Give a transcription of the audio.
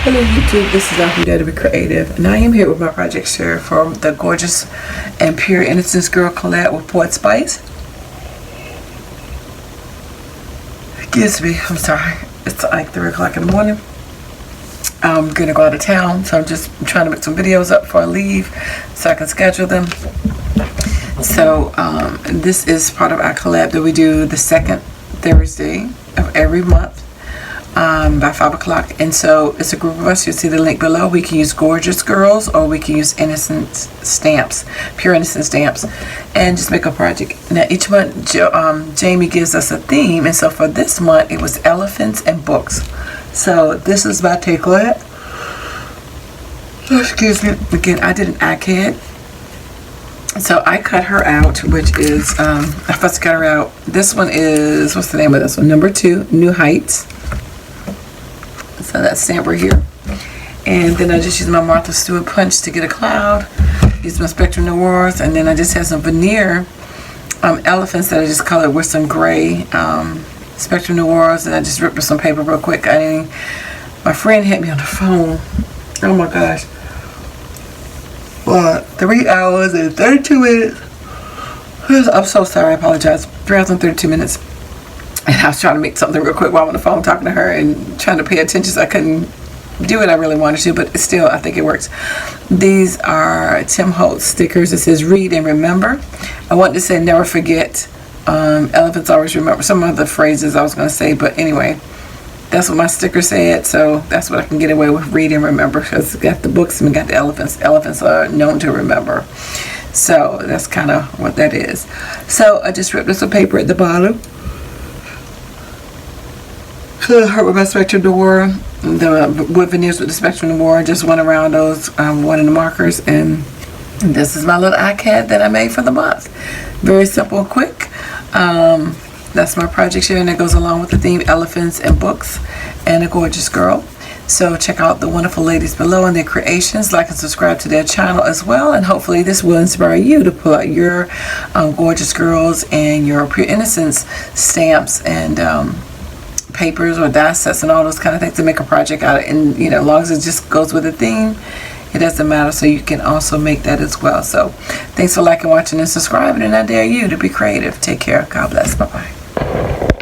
Hello YouTube, this is from DaretoBeCreative, and I am here with my project share from the Gorjuss and Pure Innocence Girl collab with Poetspice. Excuse me, I'm sorry. It's like 3 o'clock in the morning. I'm gonna go out of town, so I'm just trying to make some videos up before I leave so I can schedule them. So this is part of our collab that we do the second Thursday of every month. By 5 o'clock, and so it's a group of us. You'll see the link below. We can use Gorjuss Girls, or we can use Innocence stamps, Pure Innocence stamps, and just make a project. Now each month Jamie gives us a theme, and so for this month it was elephants and books. So this is my take on it. Excuse me. Again, I did an iCAD, so I cut her out, which is I first cut her out. This one is, what's the name of this one? Number 2, New Heights. So that stamp right here. And then I just use my Martha Stewart punch to get a cloud. Use my Spectrum Noirs, and then I just have some veneer elephants that I just colored with some gray Spectrum Noirs, and I just ripped up some paper real quick. My friend hit me on the phone. Oh my gosh. Well, 3 hours and 32 minutes. I'm so sorry, I apologize. 3 hours and 32 minutes. And I was trying to make something real quick while I'm on the phone talking to her and trying to pay attention, so I couldn't do what I really wanted to, but still, I think it works. These are Tim Holtz stickers. It says read and remember. I want to say never forget. Elephants always remember. Some of the phrases I was going to say, but anyway, that's what my sticker said, so that's what I can get away with, read and remember, because we got the books and we got the elephants. Elephants are known to remember. So that's kind of what that is. So I just ripped up some paper at the bottom. Her with my Spectrum Noir, the wood veneers with the Spectrum Noir, just went around those, one of the markers, and this is my little iCAD that I made for the month. Very simple and quick. That's my project share, and it goes along with the theme elephants and books and a gorgeous girl. So check out the wonderful ladies below and their creations. Like and subscribe to their channel as well, and hopefully this will inspire you to pull out your Gorjuss Girls and your Pure Innocence stamps and papers or die sets and all those kind of things to make a project out of it. And you know, as long as it just goes with the theme, it doesn't matter. So you can also make that as well. So thanks for liking, watching, and subscribing, and I dare you to be creative. Take care. God bless. Bye bye.